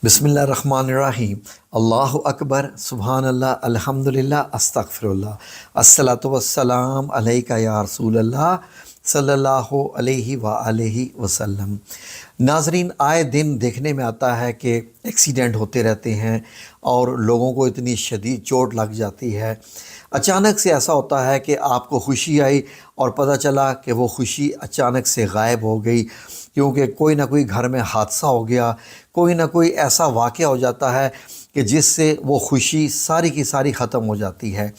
बिस्मिल्लाहिर्रहमानिर्रहीम। अल्लाहु अकबर, सुबहान अल्लाह, अल्हम्दुलिल्लाह, अस्तगफिरुल्लाह, अस्सलातु वस्सलाम अलैका या रसूल अल्लाह सल्लल्लाहु अलैहि व आलिहि वसल्लम। नाज़रीन, आए दिन देखने में आता है कि एक्सीडेंट होते रहते हैं और लोगों को इतनी शदीद चोट लग जाती है। अचानक से ऐसा होता है कि आपको खुशी आई और पता चला कि वो खुशी अचानक से गायब हो गई, क्योंकि कोई ना कोई घर में हादसा हो गया, कोई ना कोई ऐसा वाक़या हो जाता है कि जिससे वो खुशी सारी की सारी ख़त्म हो जाती है।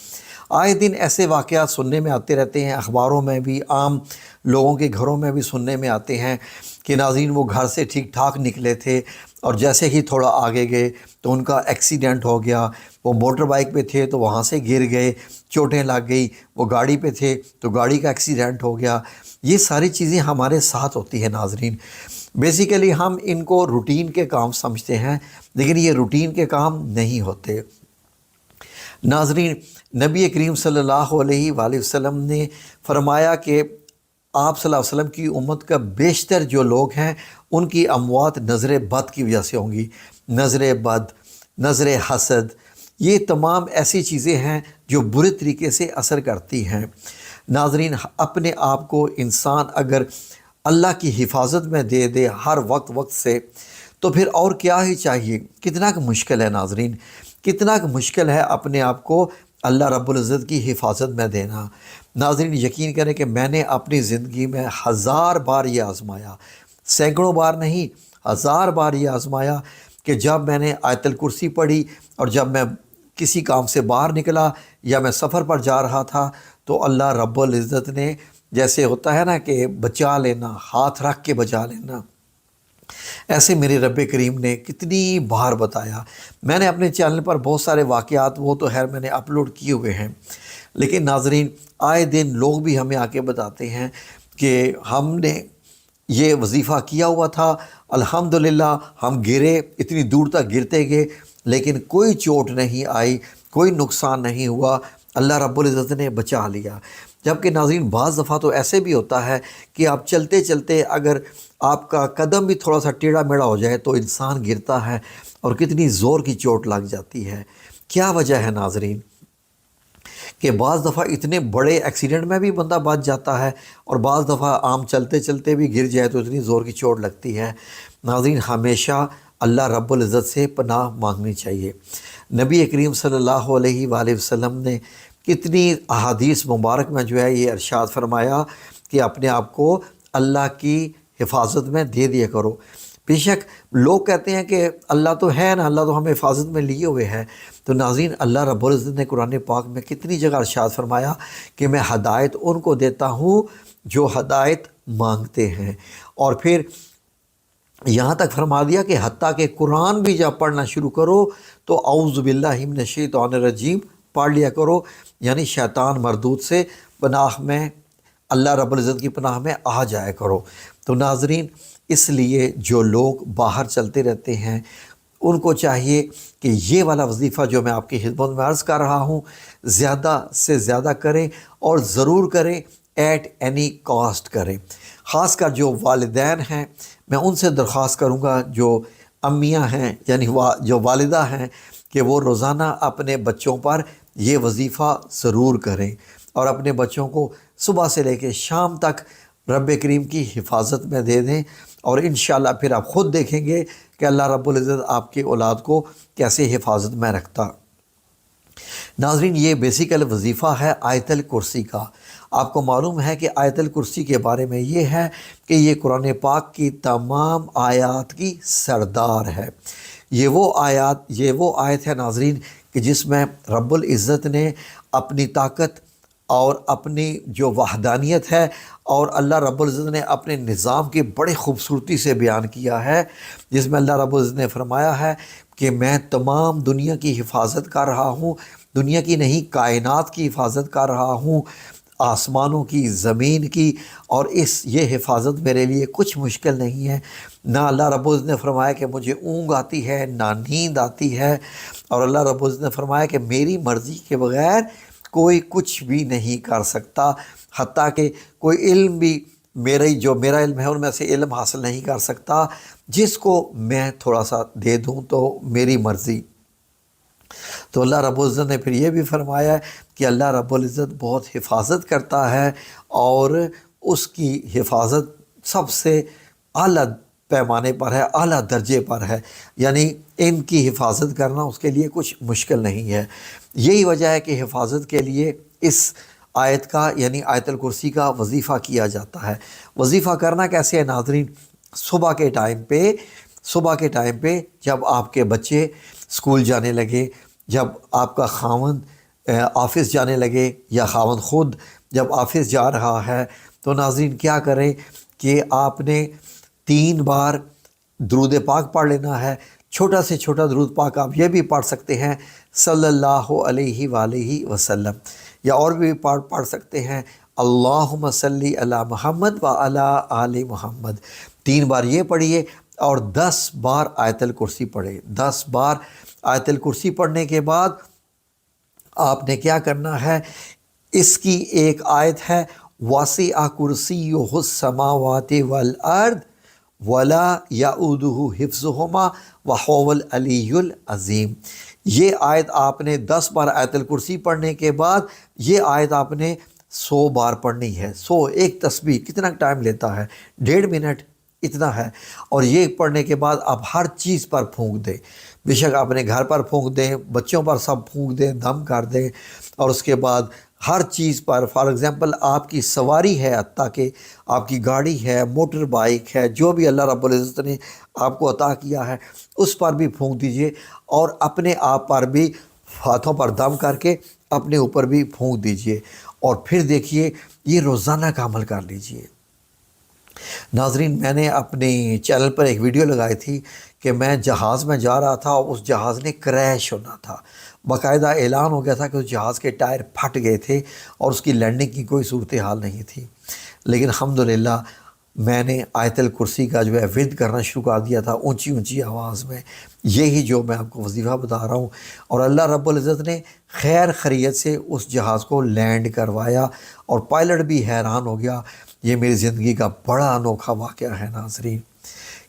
आए दिन ऐसे वाक़यात सुनने में आते रहते हैं, अखबारों में भी, आम लोगों के घरों में भी सुनने में आते हैं कि नाज़रीन वो घर से ठीक ठाक निकले थे और जैसे ही थोड़ा आगे गए तो उनका एक्सीडेंट हो गया। वो मोटर बाइक पे थे तो वहाँ से गिर गए, चोटें लग गई। वो गाड़ी पे थे तो गाड़ी का एक्सीडेंट हो गया। ये सारी चीज़ें हमारे साथ होती है नाज़रीन। बेसिकली हम इनको रूटीन के काम समझते हैं, लेकिन ये रूटीन के काम नहीं होते। नाज़रीन, नबी करीम सल्लल्लाहु अलैहि वसल्लम ने फरमाया कि आप सल्लल्लाहु अलैहि वसल्लम की उम्मत का बेशतर जो लोग हैं उनकी अमवात नज़र बद की वजह से होंगी। नज़र बद, नज़र हसद, ये तमाम ऐसी चीज़ें हैं जो बुरे तरीके से असर करती हैं। नाज़रीन, अपने आप को इंसान अगर अल्लाह की हिफाजत में दे दे हर वक्त से, तो फिर और क्या ही चाहिए। कितना कि मुश्किल है नाज़रीन, कितना कि मुश्किल है अपने आप को अल्लाह रब्बुल इज़्ज़त की हिफाजत में देना। नाज़रीन, यकीन करें कि मैंने अपनी ज़िंदगी में हज़ार बार ये आज़माया, सैकड़ों बार नहीं, हज़ार बार ये आज़माया कि जब मैंने आयतुल कुर्सी पढ़ी और जब मैं किसी काम से बाहर निकला या मैं सफ़र पर जा रहा था तो अल्लाह रब्बुल इज़्ज़त ने, जैसे होता है ना कि बचा लेना, हाथ रख के बचा लेना, ऐसे मेरे रब्बे करीम ने कितनी बार बताया। मैंने अपने चैनल पर बहुत सारे वाक़यात, वो तो खैर मैंने अपलोड किए हुए हैं, लेकिन नाज़रीन आए दिन लोग भी हमें आके बताते हैं कि हमने ये वजीफ़ा किया हुआ था, अल्हम्दुलिल्लाह हम गिरे, इतनी दूर तक गिरते गए लेकिन कोई चोट नहीं आई, कोई नुकसान नहीं हुआ, अल्लाह रब्बुल इज़्ज़त ने बचा लिया। जबकि नाज़रीन बाज़ दफ़ा तो ऐसे भी होता है कि आप चलते चलते अगर आपका कदम भी थोड़ा सा टेढ़ा मेढ़ा हो जाए तो इंसान गिरता है और कितनी ज़ोर की चोट लग जाती है। क्या वजह है नाज़रीन कि बाज़ दफ़ा इतने बड़े एक्सीडेंट में भी बंदा बच जाता है और बाज़ दफ़ा आम चलते चलते भी गिर जाए तो इतनी ज़ोर की चोट लगती है। नाज़रीन, हमेशा अल्लाह रब्बुल इज़्ज़त से पनाह मांगनी चाहिए। नबी करीम सल्लल्लाहु अलैहि वसल्लम ने कितनी अहादीस मुबारक में जो है ये इरशाद फरमाया कि अपने आप को अल्लाह की हिफाजत में दे दिया करो। बेशक लोग कहते हैं कि अल्लाह तो है ना, अल्लाह तो हमें हिफाजत में लिए हुए है। तो नाज़रीन, अल्लाह रब्बुल इज़्ज़त ने कुरान पाक में कितनी जगह इरशाद फरमाया कि मैं हदायत उनको देता हूँ जो हदायत मांगते हैं। और फिर यहाँ तक फरमा दिया कि हत्ता के कुरान भी जब पढ़ना शुरू करो तो औज़ु बिल्लाहि मिनश शैतानिर रजीम पढ़ लिया करो, यानी शैतान मरदूद से पनाह में, अल्लाह रब्बुल इज़्ज़त की पनाह में आ जाया करो। तो नाज़रीन, इसलिए जो लोग बाहर चलते रहते हैं उनको चाहिए कि ये वाला वजीफ़ा जो मैं आपकी खिदमत में अर्ज़ कर रहा हूँ ज़्यादा से ज़्यादा करें और ज़रूर करें, एट एनी कॉस्ट करें। ख़ास कर जो वालिदैन हैं, मैं उनसे दरख्वास्त करूँगा, जो अम्मियाँ हैं यानी जो वालिदा हैं, कि वो रोज़ाना अपने बच्चों पर ये वजीफ़ा ज़रूर करें और अपने बच्चों को सुबह से लेकर शाम तक रब्बे करीम की हिफाजत में दे दें। और इंशाअल्लाह फिर आप ख़ुद देखेंगे कि अल्लाह रब्बुल इज़्ज़त आपकी औलाद को कैसे हिफाजत में रखता। नाज़रीन, ये बेसिकल वजीफ़ा है आयतुल कुर्सी का। आपको मालूम है कि आयतुल कुर्सी के बारे में ये है कि ये कुरान पाक की तमाम आयात की सरदार है। ये वो आयत है नाज़रीन कि जिसमें रब्बुल इज़्ज़त ने अपनी ताकत और अपनी जो वहदानियत है और अल्लाह रब्बुल इज़्ज़त ने अपने निज़ाम की बड़ी खूबसूरती से बयान किया है, जिसमें अल्लाह रब्बुल इज़्ज़त ने फरमाया है कि मैं तमाम दुनिया की हिफाजत कर रहा हूँ, दुनिया की नहीं कायनात की हिफाजत कर रहा हूँ, आसमानों की, ज़मीन की, और ये हिफाजत मेरे लिए कुछ मुश्किल नहीं है। ना अल्लाह रब्बुल इज़्ज़त ने फरमाया कि मुझे ऊँघ आती है, ना नींद आती है, और अल्लाह रब्बुल इज़्ज़त ने फरमाया कि मेरी मर्ज़ी के बग़ैर कोई कुछ भी नहीं कर सकता, हत्ता कि कोई इल्म भी میرا علم ہے ان میں سے علم حاصل نہیں کر سکتا، جس کو میں تھوڑا سا دے دوں تو میری مرضی۔ تو اللہ رب العزت نے پھر یہ بھی فرمایا ہے کہ اللہ رب العزت بہت حفاظت کرتا ہے، اور اس کی حفاظت سب سے اعلیٰ پیمانے پر ہے، اعلیٰ درجے پر ہے، یعنی ان کی حفاظت کرنا اس کے لیے کچھ مشکل نہیں ہے۔ یہی وجہ ہے کہ حفاظت کے لیے اس آیت کا یعنی آیت الکرسی کا وظیفہ کیا جاتا ہے۔ وظیفہ کرنا کیسے ہے ناظرین؟ صبح کے ٹائم پہ جب آپ کے بچے اسکول جانے لگے، جب آپ کا خاوند آفس جانے لگے، یا خاوند خود جب آفس جا رہا ہے، تو ناظرین کیا کریں کہ آپ نے 3 بار درود پاک پڑھ لینا ہے۔ چھوٹا سے چھوٹا درود پاک آپ یہ بھی پڑھ سکتے ہیں صلی اللہ علیہ وآلہ وسلم، یا اور بھی پڑھ سکتے ہیں اللہم صلی علی محمد وعلی آل محمد۔ 3 بار یہ پڑھیے، اور 10 بار آیت الکرسی پڑھے۔ 10 بار آیت الکرسی پڑھنے کے بعد آپ نے کیا کرنا ہے، اس کی ایک آیت ہے وَسِعَ كُرْسِيُّهُ السَّمَاوَاتِ وَالْأَرْضِ وَلَا يَئُودُهُ حِفْظُهُمَا وَهُوَ الْعَلِيُّ الْعَظِيمُ۔ یہ آیت آپ نے 10 بار آیت الکرسی پڑھنے کے بعد یہ آیت آپ نے 100 بار پڑھنی ہے۔ 100 ایک تسبیح کتنا ٹائم لیتا ہے؟ 1.5 منٹ اتنا ہے۔ اور یہ پڑھنے کے بعد آپ ہر چیز پر پھونک دیں، بے شک اپنے گھر پر پھونک دیں، بچوں پر سب پھونک دیں، دم کر دیں، اور اس کے بعد ہر چیز پر، فار ایگزامپل آپ کی سواری ہے، حتیٰ کہ آپ کی گاڑی ہے، موٹر بائک ہے، جو بھی اللہ رب العزت نے آپ کو عطا کیا ہے اس پر بھی پھونک دیجئے، اور اپنے آپ پر بھی ہاتھوں پر دم کر کے اپنے اوپر بھی پھونک دیجئے، اور پھر دیکھیے یہ روزانہ کا عمل کر لیجئے۔ ناظرین میں نے اپنے چینل پر ایک ویڈیو لگائی تھی کہ میں جہاز میں جا رہا تھا، اور اس جہاز نے کریش ہونا تھا، باقاعدہ اعلان ہو گیا تھا کہ اس جہاز کے ٹائر پھٹ گئے تھے اور اس کی لینڈنگ کی کوئی صورتحال نہیں تھی، لیکن الحمدللہ میں نے آیت الکرسی کا جو ہے ورد کرنا شروع کر دیا تھا اونچی آواز میں، یہی جو میں آپ کو وظیفہ بتا رہا ہوں، اور اللہ رب العزت نے خیر خیریت سے اس جہاز کو لینڈ کروایا، اور پائلٹ بھی حیران ہو گیا۔ یہ میری زندگی کا بڑا انوکھا واقعہ ہے ناظرین،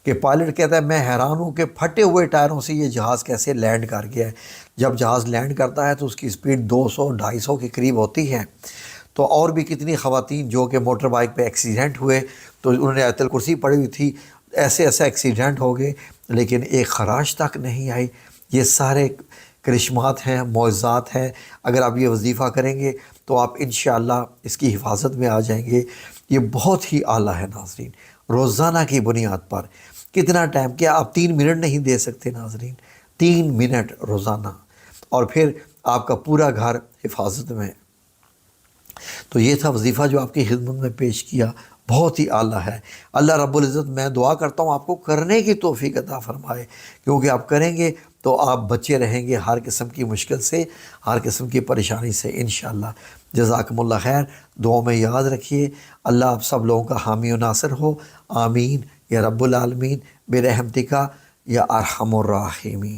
کہ پائلٹ کہتا ہے میں حیران ہوں کہ پھٹے ہوئے ٹائروں سے یہ جہاز کیسے لینڈ کر گیا ہے۔ جب جہاز لینڈ کرتا ہے تو اس کی سپیڈ 200-250 کے قریب ہوتی ہے۔ تو اور بھی کتنی خواتین جو کہ موٹر بائک پہ ایکسیڈنٹ ہوئے، تو انہوں نے آیت الکرسی پڑھی ہوئی تھی، ایسے ایکسیڈنٹ ہو گئے لیکن ایک خراش تک نہیں آئی۔ یہ سارے کرشمات ہیں، معجزات ہیں۔ اگر آپ یہ وظیفہ کریں گے تو آپ انشاءاللہ اس کی حفاظت میں آ جائیں گے۔ یہ بہت ہی اعلیٰ ہے ناظرین، روزانہ کی بنیاد پر۔ کتنا ٹائم؟ کیا آپ 3 منٹ نہیں دے سکتے ناظرین؟ 3 منٹ روزانہ، اور پھر آپ کا پورا گھر حفاظت میں۔ تو یہ تھا وظیفہ جو آپ کی خدمت میں پیش کیا، بہت ہی اعلیٰ ہے۔ اللہ رب العزت میں دعا کرتا ہوں آپ کو کرنے کی توفیق عطا فرمائے، کیونکہ آپ کریں گے تو آپ بچے رہیں گے ہر قسم کی مشکل سے، ہر قسم کی پریشانی سے انشاءاللہ۔ جزاکم اللہ خیر، دعاؤں میں یاد رکھیے۔ اللہ آپ سب لوگوں کا حامی و ناصر ہو، آمین یا رب العالمین، برحمتک یا ارحم الراحمین۔